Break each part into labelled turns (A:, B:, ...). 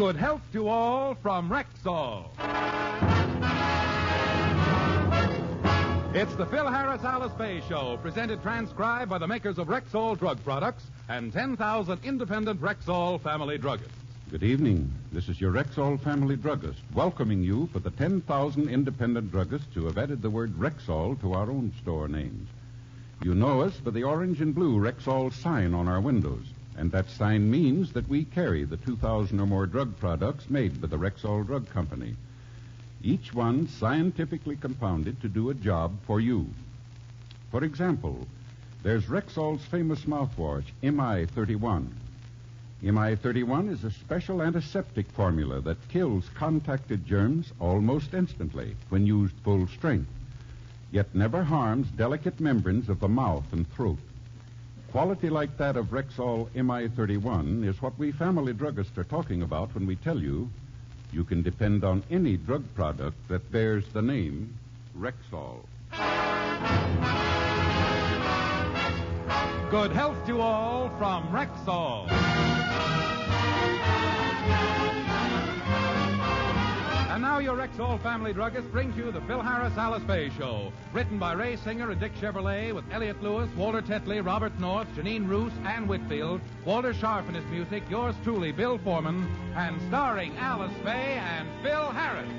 A: Good health to all from Rexall. It's the Phil Harris Alice Faye Show, presented transcribed by the makers of Rexall drug products and 10,000 independent Rexall family druggists.
B: Good evening. This is your Rexall family druggist, welcoming you for the 10,000 independent druggists who have added the word Rexall to our own store names. You know us for the orange and blue Rexall sign on our windows, and that sign means that we carry the 2,000 or more drug products made by the Rexall Drug Company. Each one scientifically compounded to do a job for you. For example, there's Rexall's famous mouthwash, MI31. MI31 is a special antiseptic formula that kills contacted germs almost instantly when used full strength, yet never harms delicate membranes of the mouth and throat. Quality like that of Rexall MI31 is what we family druggists are talking about when we tell you can depend on any drug product that bears the name Rexall.
A: Good health to all from Rexall. And now your Rexall family druggist brings you the Phil Harris Alice Faye Show, written by Ray Singer and Dick Chevrolet, with Elliot Lewis, Walter Tetley, Robert North, Janine Roos, Ann Whitfield, Walter Sharp in his music, yours truly, Bill Foreman, and starring Alice Faye and Phil Harris.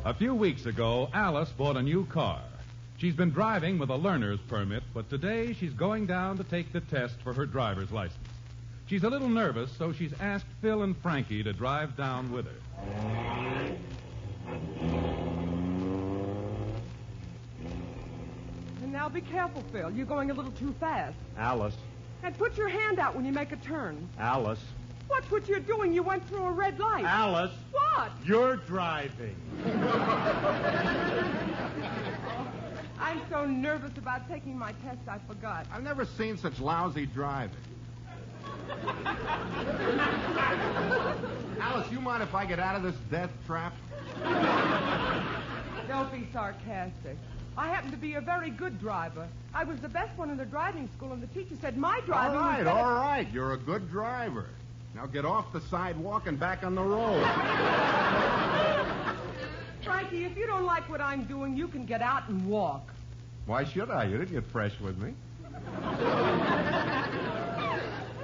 A: A few weeks ago, Alice bought a new car. She's been driving with a learner's permit, but today she's going down to take the test for her driver's license. She's a little nervous, so she's asked Phil and Frankie to drive down with her.
C: And now be careful, Phil. You're going a little too fast.
D: Alice.
C: And put your hand out when you make a turn.
D: Alice.
C: Watch what you're doing. You went through a red light.
D: Alice.
C: What?
D: You're driving.
C: I'm so nervous about taking my test, I forgot.
E: I've never seen such lousy driving. Alice, you mind if I get out of this death trap?
C: Don't be sarcastic. I happen to be a very good driver. I was the best one in the driving school, and the teacher said my driving was better.
E: All right. You're a good driver. Now get off the sidewalk and back on the road.
C: Frankie, if you don't like what I'm doing, you can get out and walk.
E: Why should I? You didn't get fresh with me.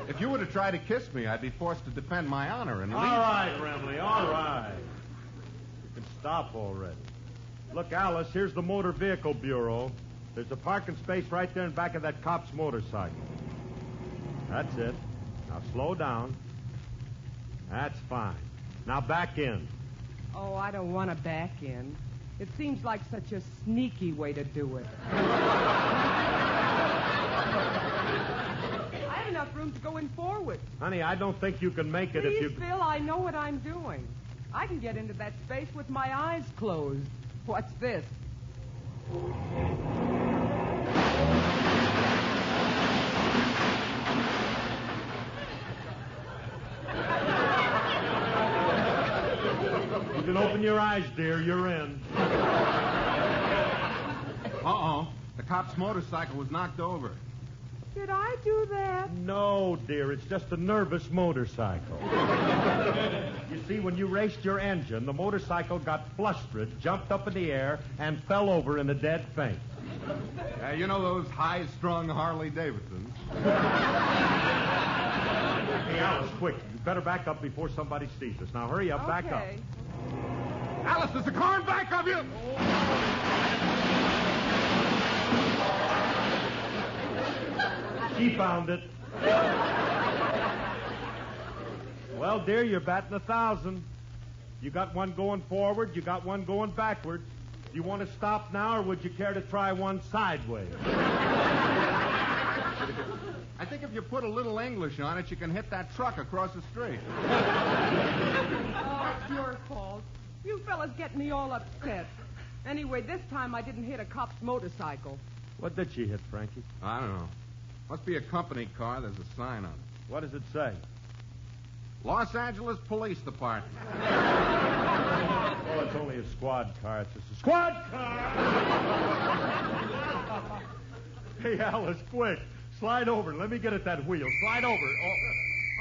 E: If you were to try to kiss me, I'd be forced to defend my honor and leave.
D: All right, Brimley, all right. You can stop already. Look, Alice, here's the Motor Vehicle Bureau. There's a parking space right there in back of that cop's motorcycle. That's it. Now slow down. That's fine. Now back in.
C: Oh, I don't want to back in. It seems like such a sneaky way to do it. I have enough room to go in forward.
D: Honey, I don't think you can make it.
C: Please,
D: if you...
C: Phil, I know what I'm doing. I can get into that space with my eyes closed. What's this?
D: You can open your eyes, dear. You're in.
E: Uh-oh. The cop's motorcycle was knocked over.
C: Did I do that?
D: No, dear. It's just a nervous motorcycle. You see, when you raced your engine, the motorcycle got flustered, jumped up in the air, and fell over in a dead faint.
E: You know those high-strung Harley-Davidsons?
D: Hey, Alice, quick. You better back up before somebody sees us. Now, hurry up. Back up.
E: Alice, there's a car in back of you!
D: She found it. Well, dear, you're batting 1,000. You got one going forward, you got one going backwards. Do you want to stop now, or would you care to try one sideways?
E: I think if you put a little English on it, you can hit that truck across the street.
C: Oh, it's your fault. You fellas get me all upset. Anyway, this time I didn't hit a cop's motorcycle.
D: What did she hit, Frankie?
E: I don't know. Must be a company car. There's a sign on it.
D: What does it say?
E: Los Angeles Police Department.
D: Oh, it's only a squad car. It's a squad car! Hey, Alice, quick. Slide over. Let me get at that wheel. Slide over. Oh.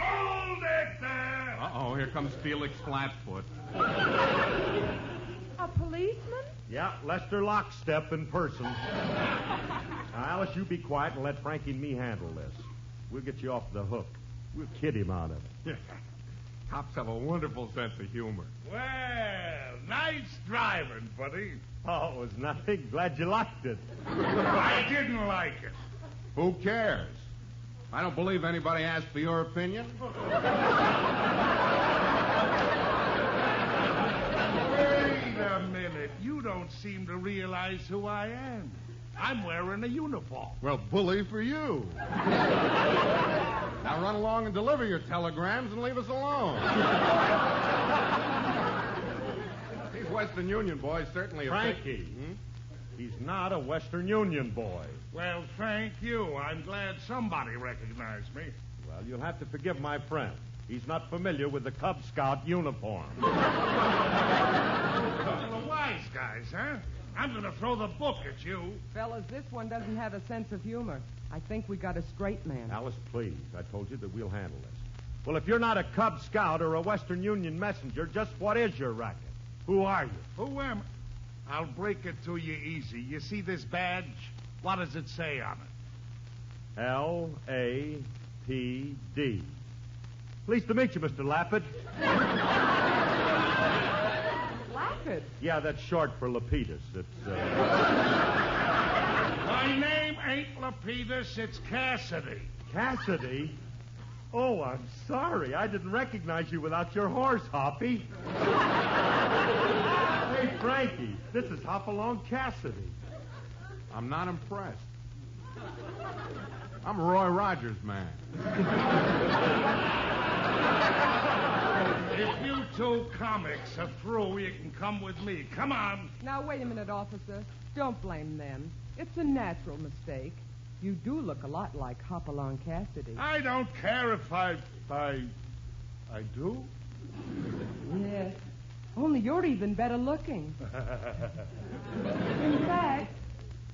F: Hold it there!
E: Uh-oh, here comes Felix Flatfoot.
C: A policeman?
D: Yeah, Lester Lockstep in person. Now, Alice, you be quiet and let Frankie and me handle this. We'll get you off the hook. We'll kid him out of it.
E: Cops have a wonderful sense of humor.
F: Well, nice driving, buddy.
D: Oh, it was nothing. Glad you liked it.
F: I didn't like it.
E: Who cares? I don't believe anybody asked for your opinion.
F: Wait a minute. You don't seem to realize who I am. I'm wearing a uniform.
E: Well, bully for you. Now run along and deliver your telegrams and leave us alone. These Western Union boys certainly have...
D: Frankie. He's not a Western Union boy.
F: Well, thank you. I'm glad somebody recognized me.
D: Well, you'll have to forgive my friend. He's not familiar with the Cub Scout uniform.
F: Couple of wise guys, huh? I'm going to throw the book at you.
C: Fellas, this one doesn't have a sense of humor. I think we got a straight man.
D: Alice, please. I told you that we'll handle this. Well, if you're not a Cub Scout or a Western Union messenger, just what is your racket? Who are you?
F: Who am I? I'll break it to you easy. You see this badge? What does it say on it?
D: L-A-P-D. Pleased to meet you, Mr. Lappet.
C: Lappet?
D: Yeah, that's short for Lapidus. It's,
F: My name ain't Lapidus, it's Cassidy.
D: Cassidy? Oh, I'm sorry. I didn't recognize you without your horse, Hoppy. Hey, Frankie, this is Hopalong Cassidy.
E: I'm not impressed. I'm a Roy Rogers man.
F: If you two comics are through, you can come with me. Come on.
C: Now, wait a minute, officer. Don't blame them. It's a natural mistake. You do look a lot like Hopalong Cassidy.
F: I don't care if I do?
C: Yes. Only you're even better looking.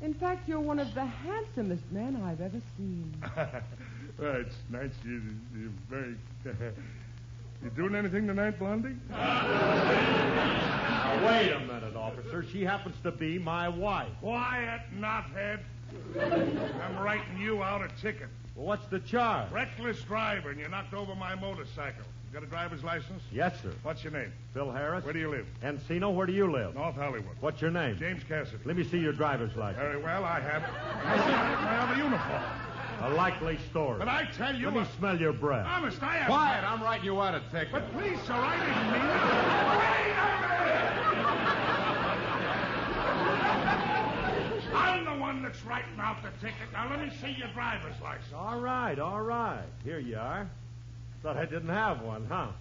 C: In fact, you're one of the handsomest men I've ever seen.
F: Well, it's nice you're very... You doing anything tonight, Blondie?
D: Now, wait a minute, officer. She happens to be my wife.
F: Quiet, knothead. I'm writing you out a ticket.
D: Well, what's the charge?
F: Reckless driver, and you knocked over my motorcycle. You got a driver's license?
D: Yes, sir.
F: What's your name?
D: Phil Harris.
F: Where do you live?
D: Encino, where do you live?
F: North Hollywood.
D: What's your name?
F: James Cassidy.
D: Let me see your driver's license.
F: Very well, I have it. I have a uniform.
D: A likely story.
F: But I tell you...
D: Let me smell your breath.
F: Honest, I haven't...
E: Quiet, I'm writing you out a ticket.
F: But please, sir, I didn't mean it. Wait a minute! I'm the one that's writing out the ticket. Now, let me see your driver's license.
D: All right. Here you are. Thought I didn't have one, huh?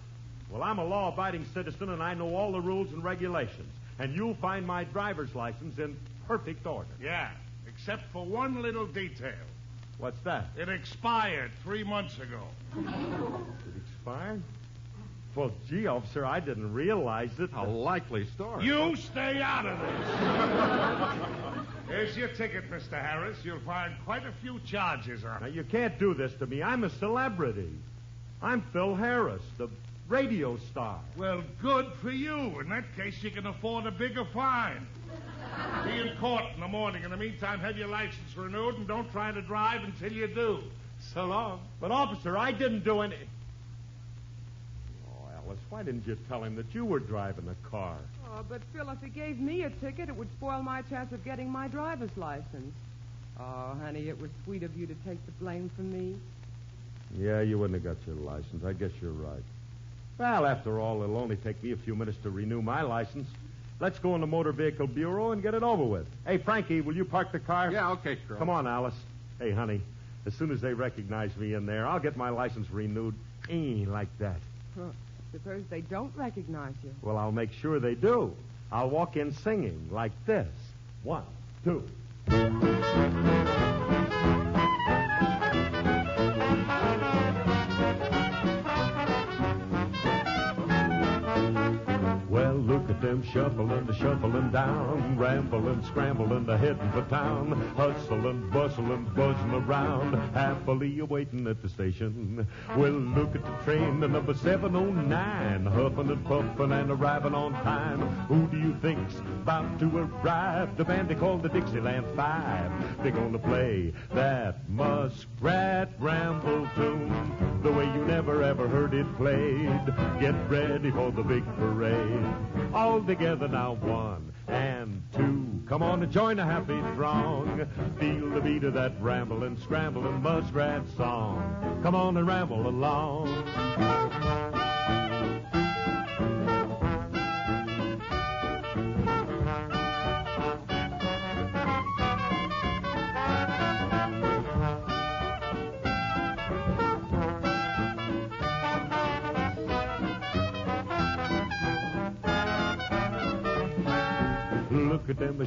D: Well, I'm a law-abiding citizen, and I know all the rules and regulations. And you'll find my driver's license in perfect order.
F: Yeah, except for one little detail.
D: What's that?
F: It expired 3 months ago.
D: It expired? Well, gee, officer, I didn't realize it.
E: A likely story.
F: You stay out of this. Here's your ticket, Mr. Harris. You'll find quite a few charges on
D: Now,
F: it.
D: you can't do this to me. I'm a celebrity. I'm Phil Harris, the radio star.
F: Well, good for you. In that case, you can afford a bigger fine. Be in court in the morning. In the meantime, have your license renewed and don't try to drive until you do. So long.
D: But, officer, I didn't do any... Oh, Alice, why didn't you tell him that you were driving the car?
C: Oh, but, Phil, if he gave me a ticket, it would spoil my chance of getting my driver's license. Oh, honey, it was sweet of you to take the blame from me.
D: Yeah, you wouldn't have got your license. I guess you're right. Well, after all, it'll only take me a few minutes to renew my license. Let's go in the Motor Vehicle Bureau and get it over with. Hey, Frankie, will you park the car?
E: Yeah, okay, Crow.
D: Come on, Alice. Hey, honey, as soon as they recognize me in there, I'll get my license renewed. Like that.
C: Huh. Suppose they don't recognize you.
D: Well, I'll make sure they do. I'll walk in singing like this. 1, 2. Well, look at them shuffling down, rambling, scrambling, heading for town, hustling, bustling, buzzing around, happily awaiting at the station. Well, look at the train, the number 709, huffing and puffing and arriving on time. Who do you think's about to arrive? The band they call the Dixieland Five. They're gonna play that Muskrat Ramble tune the way you never ever heard it played. Get ready for the big parade. All together now, 1 and 2. Come on and join a happy throng. Feel the beat of that rambling, scrambling muskrat song. Come on and ramble along. Look at them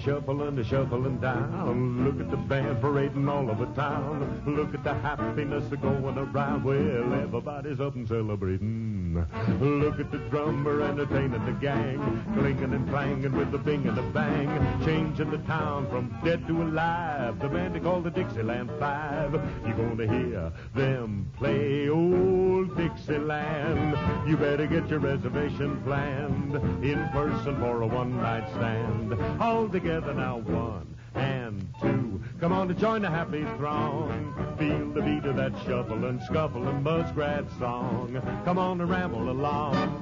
D: shuffling down. Look at the band parading all over town. Look at the happiness going around. Well, everybody's up and celebrating. Look at the drummer entertaining the gang, clinking and clanging with the bing and the bang, changing the town from dead to alive. The band they call the Dixieland Five. You're gonna hear them play old Dixieland. You better get your reservation planned in person for a one-night stand. All together now, 1 and 2. Come on to join the happy throng. Feel the beat of that shuffling, scuffling muskrat song. Come on to ramble along.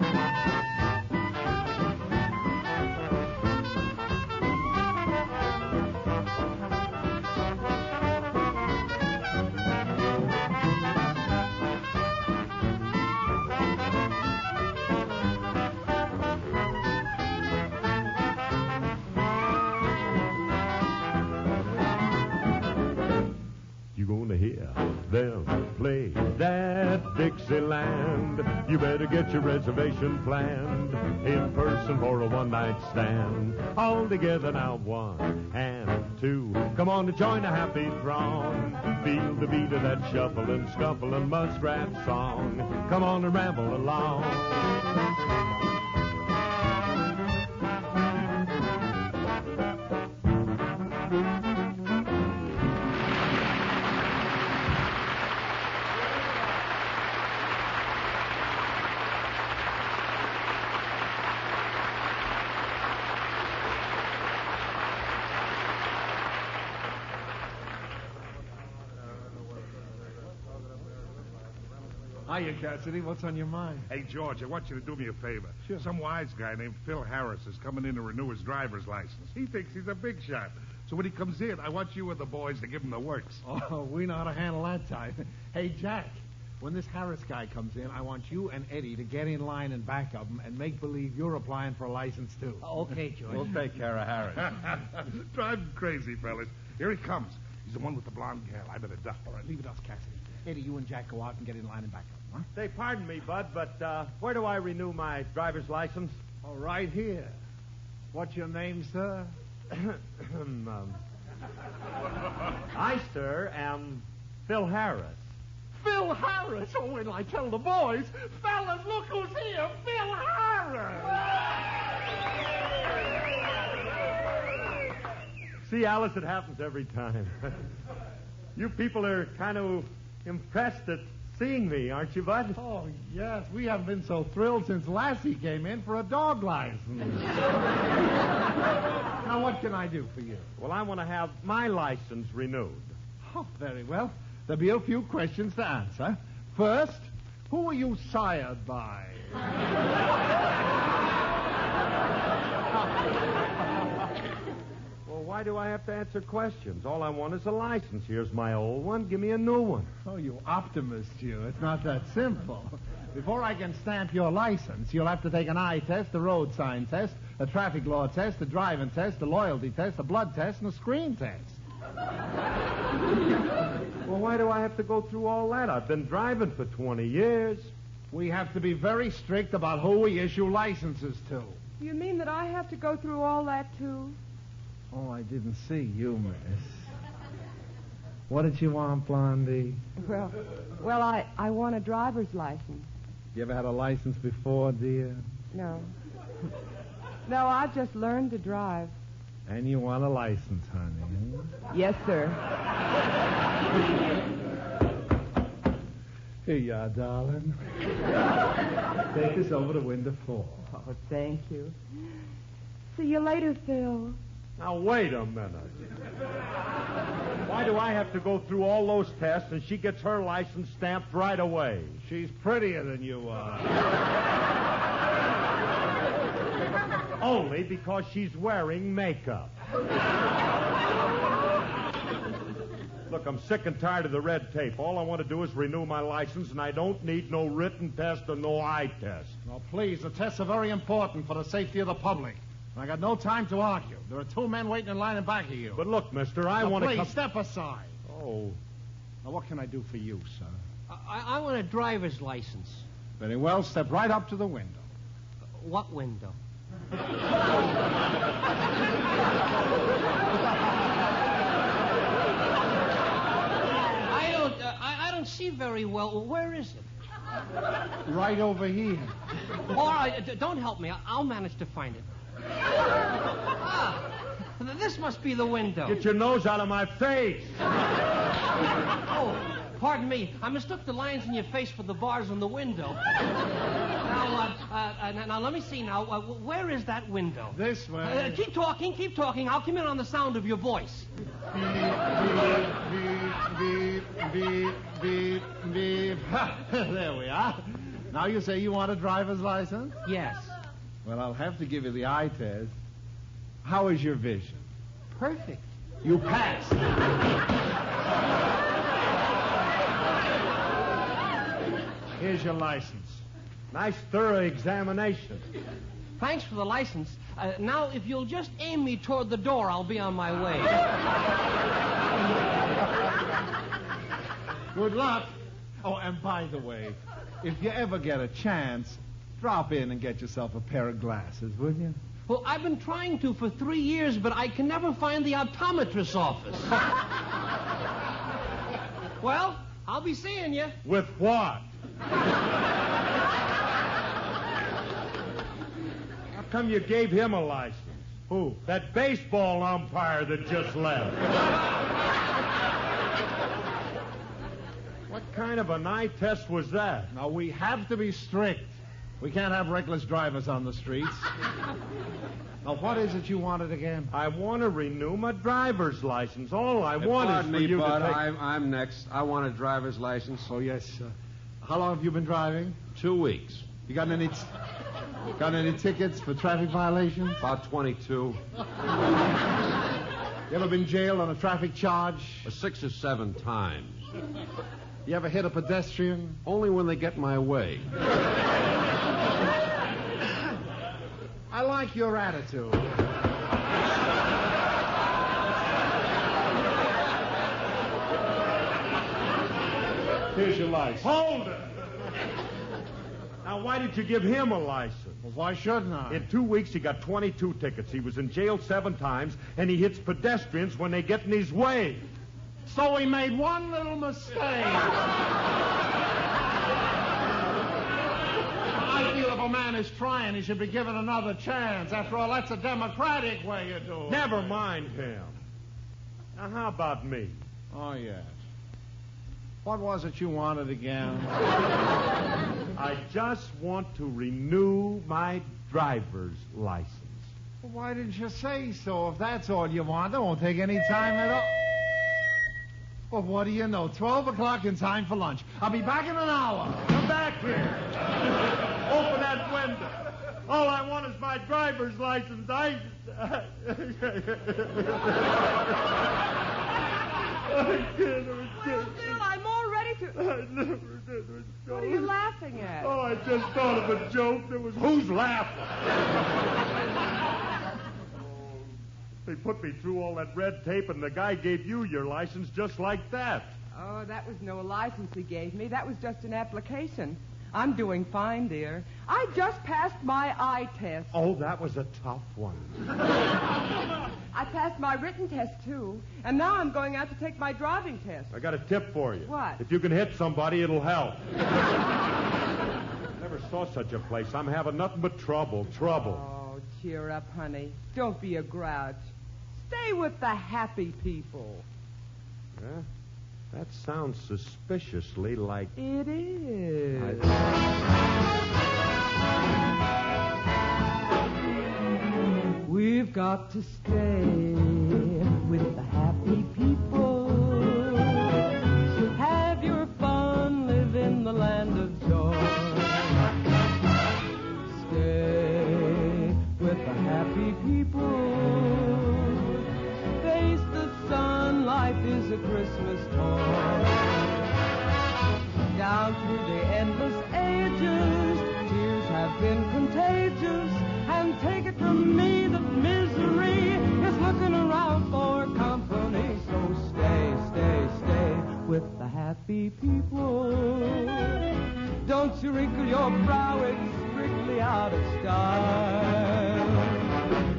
D: Them play that Dixieland. You better get your reservation planned in person for a one-night stand. All together now, 1 and 2. Come on to join a happy throng. Feel the beat of that shuffling, scuffling muskrat song. Come on and ramble along.
G: Hiya, Cassidy. What's on your mind?
F: Hey, George, I want you to do me a favor.
G: Sure.
F: Some wise guy named Phil Harris is coming in to renew his driver's license. He thinks he's a big shot. So when he comes in, I want you and the boys to give him the works.
G: Oh, we know how to handle that type. Hey, Jack, when this Harris guy comes in, I want you and Eddie to get in line and back of him and make believe you're applying for a license, too.
H: Okay, George.
B: We'll take care of Harris.
F: Drive him crazy, fellas. Here he comes. He's the one with the blonde gal. I better duck.
G: All right, leave it us, Cassidy. Eddie, you and Jack go out and get in line and back of him, huh?
D: Say, pardon me, Bud, but where do I renew my driver's license?
G: Oh, right here. What's your name, sir?
D: I, sir, am Phil Harris.
G: Phil Harris? Oh, when I tell the boys, fellas, look who's here, Phil Harris!
D: See, Alice, it happens every time. You people are kind of impressed at seeing me, aren't you, Bud?
G: Oh, yes. We haven't been so thrilled since Lassie came in for a dog license. Now, what can I do for you?
D: Well, I want to have my license renewed.
G: Oh, very well. There'll be a few questions to answer. First, who were you sired by?
D: Well, why do I have to answer questions? All I want is a license. Here's my old one. Give me a new one.
G: Oh, you optimist, you. It's not that simple. Before I can stamp your license, you'll have to take an eye test, a road sign test, a traffic law test, a driving test, a loyalty test, a blood test, and a screen test.
D: Well, why do I have to go through all that? I've been driving for 20 years.
G: We have to be very strict about who we issue licenses to.
C: You mean that I have to go through all that, too?
G: Oh, I didn't see you, miss. What did you want, Blondie?
C: Well, I want a driver's license.
G: You ever had a license before, dear?
C: No. No, I just learned to drive.
G: And you want a license, honey.
C: Yes, sir.
G: Here you are, darling. Take this over to window 4.
C: Oh, thank you. See you later, Phil.
D: Now, wait a minute. Why do I have to go through all those tests and she gets her license stamped right away?
G: She's prettier than you are.
D: Only because she's wearing makeup. Look, I'm sick and tired of the red tape. All I want to do is renew my license, and I don't need no written test or no eye test.
G: Now, please, the tests are very important for the safety of the public. I got no time to argue. There are 2 men waiting in line in back of you.
D: But look, mister, I want to
G: Please,
D: come...
G: step aside.
D: Oh.
G: Now, what can I do for you, sir?
H: I want a driver's license.
G: Very well, step right up to the window.
H: What window? I don't see very well. Where is it?
G: Right over here.
H: All right, don't help me. I'll manage to find it. Ah, this must be the window.
D: Get your nose out of my face.
H: Oh, pardon me. I mistook the lines in your face for the bars on the window. Now, let me see now. Where is that window?
G: This way.
H: Keep talking. I'll come in on the sound of your voice.
G: Beep, beep, beep, beep. There we are. Now you say you want a driver's license?
H: Yes.
G: Well, I'll have to give you the eye test. How is your vision?
H: Perfect.
G: You passed. Here's your license.
D: Nice thorough examination.
H: Thanks for the license. Now, if you'll just aim me toward the door, I'll be on my way.
G: Good luck. Oh, and by the way, if you ever get a chance, drop in and get yourself a pair of glasses, will you?
H: Well, I've been trying to for 3 years, but I can never find the optometrist's office. Well, I'll be seeing you.
D: With what? How come you gave him a license?
G: Who?
D: That baseball umpire that just left. What kind of an eye test was that?
G: Now, we have to be strict. We can't have reckless drivers on the streets. Now, what is it you wanted again?
D: I want to renew my driver's license. All I want is for you
I: Bud,
D: to take...
I: I'm next. I want a driver's license.
G: Oh, yes. How long have you been driving?
I: 2 weeks.
G: You got any tickets for traffic violations?
I: About 22.
G: You ever been jailed on a traffic charge?
I: 6 or 7 times.
G: You ever hit a pedestrian?
I: Only when they get in my way.
G: I like your attitude. Here's your license.
D: Hold it! Now, why did you give him a license?
G: Well, why shouldn't I?
D: In 2 weeks, he got 22 tickets. He was in jail 7 times, and he hits pedestrians when they get in his way.
G: So he made one little mistake. I feel if a man is trying, he should be given another chance. After all, that's a democratic way you do it.
D: Never mind him. Now, how about me?
G: Oh, yes. What was it you wanted again?
D: I just want to renew my driver's license.
G: Well, why didn't you say so? If that's all you want, it won't take any time at all. Well, what do you know? 12 o'clock in time for lunch. I'll be back in an hour.
D: Come back here. Open that window. All I want is my driver's license.
C: Well, Phil, I'm all ready to...
D: I never did it.
C: What are you laughing at?
D: Oh, I just thought of a joke. Who's laughing? They put me through all that red tape, and the guy gave you your license just like that.
C: Oh, that was no license he gave me. That was just an application. I'm doing fine, dear. I just passed my eye test.
D: Oh, that was a tough one.
C: I passed my written test, too. And now I'm going out to take my driving test.
D: I got a tip for you.
C: What?
D: If you can hit somebody, it'll help. Never saw such a place. I'm having nothing but trouble.
C: Oh, cheer up, honey. Don't be a grouch. Stay with the happy people.
D: Huh? That sounds suspiciously like...
C: It is. We've got to stay with the happy people. Have your fun, live in the land of joy. Stay with the happy people. Face the sun, life is a Christmas toy. Down through the endless ages, tears have been contagious. And take it from me, the misery is looking around for company. So stay, stay, stay with the happy people. Don't you wrinkle your brow, it's strictly out of style.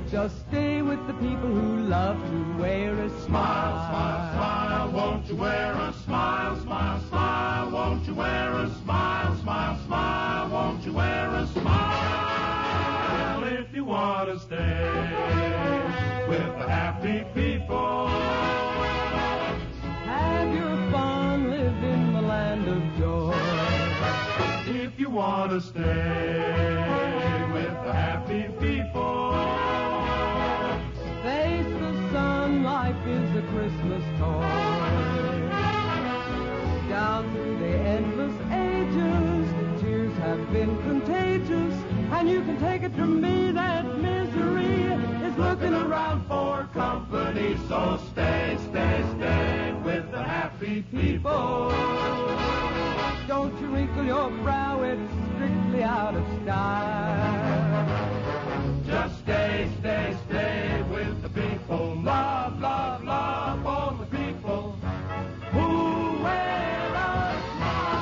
C: Just stay with the people who love to wear a smile.
F: Smile, smile, won't you wear a smile? Smile, smile, won't you wear a smile? Smile, smile, won't you wear a smile? If you want to stay with the happy people.
C: Have your fun, live in the land of joy.
F: If you want to stay with the happy people.
C: Face the sun, life is a Christmas toy. Down through the endless ages, tears have been contagious. And you can take it from me, that misery is looking around for company.
F: So stay, stay, stay with the happy people.
C: Don't you wrinkle your brow, it's strictly out of style.
F: Just stay, stay, stay with the people. Love, love, love all the people who wear a smile.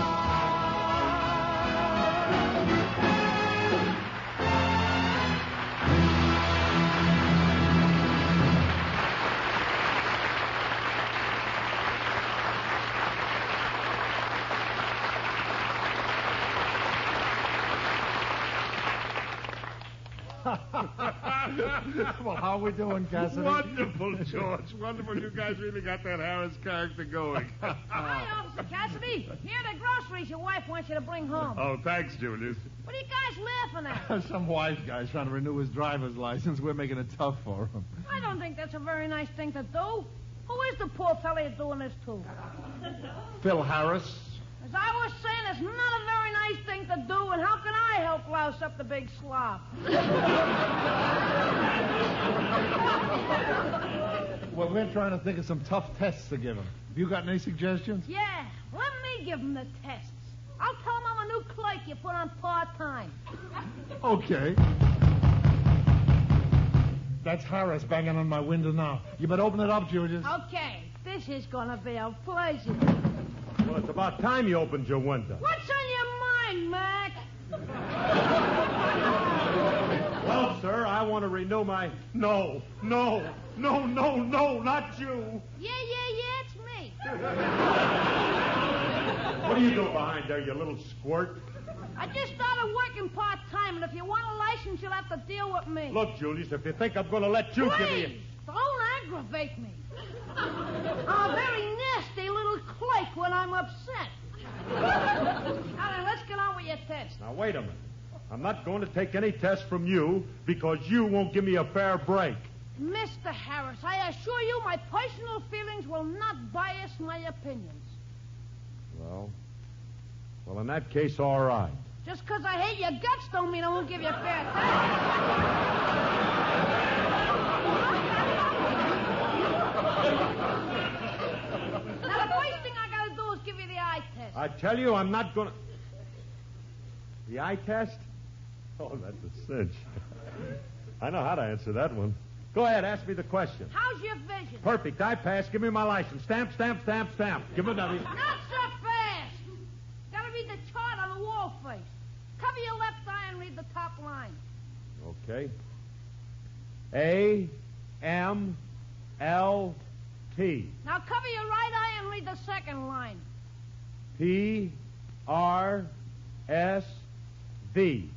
G: Well, how are we doing, Cassidy?
F: Wonderful, George. Wonderful. You guys really got that Harris character going.
J: Hi, Officer Cassidy. Here are the groceries your wife wants you to bring home.
F: Oh, thanks, Julius.
J: What are you guys laughing at?
G: Some wise guy's trying to renew his driver's license. We're making it tough for him.
J: I don't think that's a very nice thing to do. Who is the poor fella you're doing this to?
G: Phil Harris.
J: As I was saying, it's not a very nice thing to do, and how can I help louse up the big slop?
G: Well, we're trying to think of some tough tests to give him. Have you got any suggestions?
J: Yeah, let me give him the tests. I'll tell him I'm a new clerk you put on part-time.
G: Okay. That's Harris banging on my window now. You better open it up, Julius.
J: Okay, this is gonna be a pleasure.
D: Well, it's about time you opened your window.
J: What's on your mind, Mac?
D: Well, sir, I want to renew my...
F: No, not you.
J: Yeah, it's me.
D: What are you doing behind there, you little squirt?
J: I just started working part-time, and if you want a license, you'll have to deal with me.
D: Look, Julius, if you think I'm going to let you give me...
J: Please, don't aggravate me. I'm a very nasty little clake when I'm upset. Now then, let's get on with your test.
D: Now, wait a minute. I'm not going to take any test from you because you won't give me a fair break.
J: Mr. Harris, I assure you my personal feelings will not bias my opinions.
D: Well, in that case, all right.
J: Just because I hate your guts don't mean I won't give you a fair test. Now, the first thing I gotta do is give you the eye test.
D: I tell you, I'm not going to... The eye test? Oh, that's a cinch. I know how to answer that one. Go ahead, ask me the question.
J: How's your vision?
D: Perfect. I pass. Give me my license. Stamp, stamp, stamp, stamp. Give me another.
J: Not so fast. Gotta read the chart on the wall first. Cover your left eye and read the top line.
D: Okay. A-M-L-T.
J: Now cover your right eye and read the second line.
D: P-R-S-V.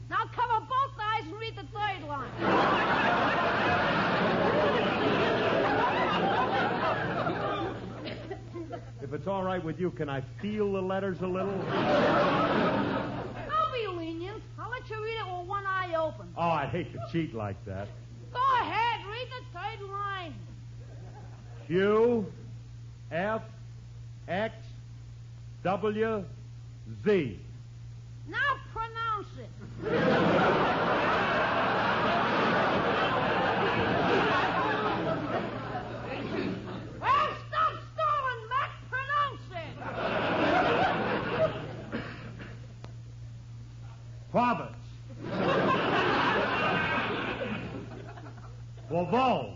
J: Now cover both eyes twice and read the third line.
D: If it's all right with you, can I feel the letters a little?
J: I'll be lenient. I'll let you read it with one eye open.
D: Oh, I'd hate to cheat like that.
J: Go ahead, read the third line.
D: Q, F, X, W, Z.
J: Now pronounce it. Well, stop stalling, Mac. Pronounce it.
D: Province. Laval.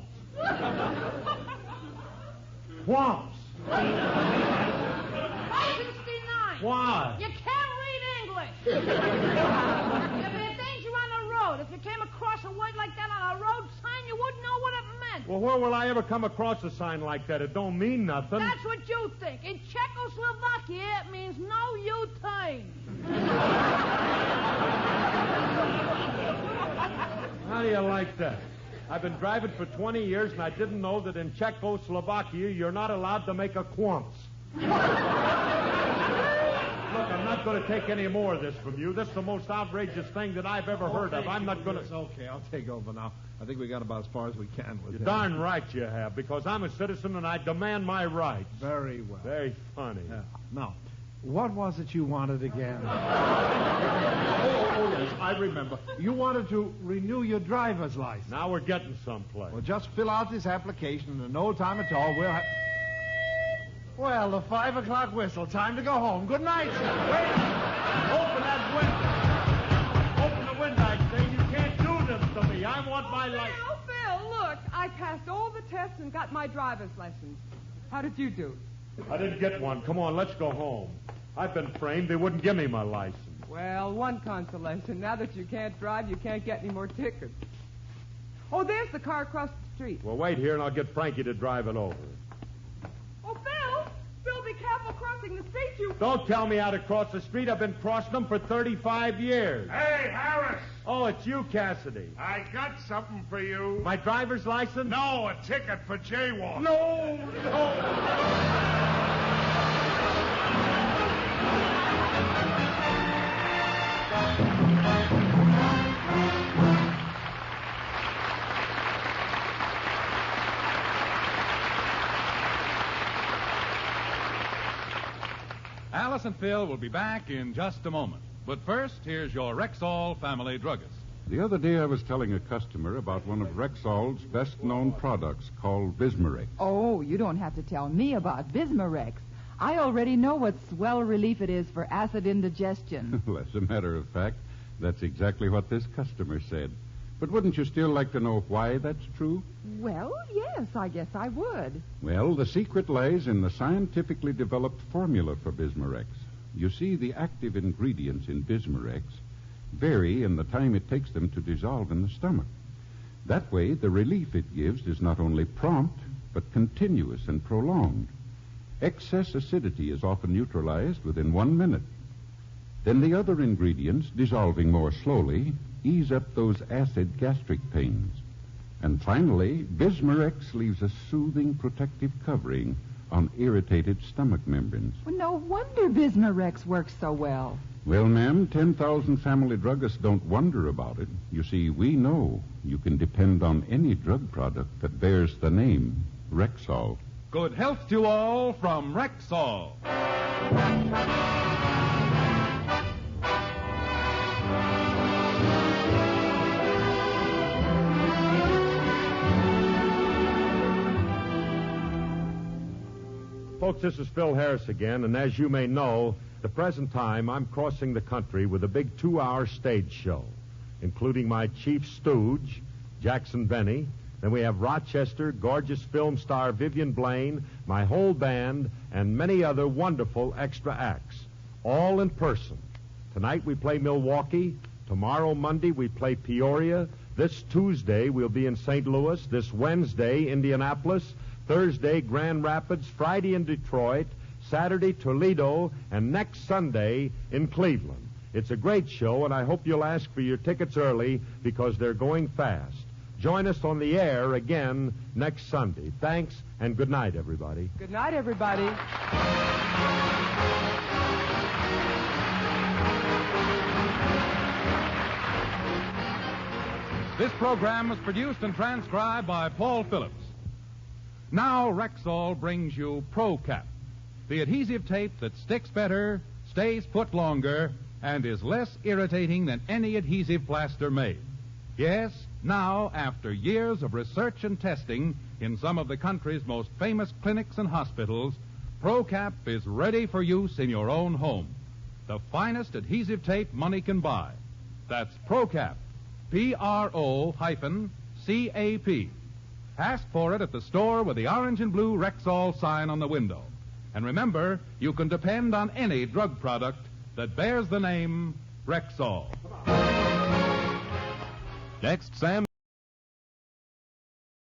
D: Swamps.
J: Eisenstein.
D: Why?
J: You can't read English. If there's danger on the road, if you came across a word like that on a road sign, you wouldn't know what it meant.
D: Well, where will I ever come across a sign like that? It don't mean nothing.
J: That's what you think. In Czechoslovakia, it means no U-turn.
D: How do you like that? I've been driving for 20 years, and I didn't know that in Czechoslovakia you're not allowed to make a quants. Look, I'm not going to take any more of this from you. This is the most outrageous thing that I've ever heard of. I'm not going to...
G: It's okay. I'll take over now. I think we got about as far as we can with
D: You're
G: him.
D: darn right you have, because I'm a citizen and I demand my rights.
G: Very well.
D: Very funny.
G: Yeah. Now, what was it you wanted again? Oh, yes, I remember. You wanted to renew your driver's license.
D: Now we're getting someplace.
G: Well, just fill out this application, and in no time at all, we'll have... Well, the 5 o'clock whistle. Time to go home. Good night, sir.
D: Wait! Open that window! Open the window, I say. You can't do this to me. I want my license.
K: Oh, Phil, look. I passed all the tests and got my driver's license. How did you do?
D: I didn't get one. Come on, let's go home. I've been framed. They wouldn't give me my license.
K: Well, one consolation. Now that you can't drive, you can't get any more tickets. Oh, there's the car across the street.
D: Well, wait here, and I'll get Frankie to drive it over.
K: Oh, Phil! Phil, be careful crossing the street, you...
D: Don't tell me how to cross the street. I've been crossing them for 35 years.
E: Hey, Harris!
D: Oh, it's you, Cassidy.
E: I got something for you.
D: My driver's license?
E: No, a ticket for jaywalk.
D: No!
A: Alice and Phil will be back in just a moment. But first, here's your Rexall family druggist.
B: The other day I was telling a customer about one of Rexall's best-known products called Bismarex.
L: Oh, you don't have to tell me about Bismarex. I already know what swell relief it is for acid indigestion.
B: Well, as a matter of fact, that's exactly what this customer said. But wouldn't you still like to know why that's true?
L: Well, yes, I guess I would.
B: Well, the secret lies in the scientifically developed formula for Bismarex. You see, the active ingredients in Bismarex vary in the time it takes them to dissolve in the stomach. That way, the relief it gives is not only prompt, but continuous and prolonged. Excess acidity is often neutralized within 1 minute. Then the other ingredients, dissolving more slowly, ease up those acid gastric pains. And finally, Bismarex leaves a soothing protective covering on irritated stomach membranes.
L: Well, no wonder Bismarex works so well.
B: Well, ma'am, 10,000 family druggists don't wonder about it. You see, we know you can depend on any drug product that bears the name Rexall.
A: Good health to all from Rexall.
D: Folks, this is Phil Harris again, and as you may know, the present time I'm crossing the country with a big 2-hour stage show, including my chief stooge, Jackson Benny. Then we have Rochester, gorgeous film star Vivian Blaine, my whole band, and many other wonderful extra acts, all in person. Tonight we play Milwaukee. Tomorrow, Monday, we play Peoria. This Tuesday, we'll be in St. Louis. This Wednesday, Indianapolis. Thursday, Grand Rapids. Friday in Detroit. Saturday, Toledo. And next Sunday in Cleveland. It's a great show, and I hope you'll ask for your tickets early because they're going fast. Join us on the air again next Sunday. Thanks, and good night, everybody.
K: Good night, everybody.
A: This program was produced and transcribed by Paul Phillips. Now Rexall brings you ProCap, the adhesive tape that sticks better, stays put longer, and is less irritating than any adhesive plaster made. Yes, now, after years of research and testing in some of the country's most famous clinics and hospitals, ProCap is ready for use in your own home. The finest adhesive tape money can buy. That's ProCap, P-R-O-C-A-P. Ask for it at the store with the orange and blue Rexall sign on the window. And remember, you can depend on any drug product that bears the name Rexall.
M: Next, Sam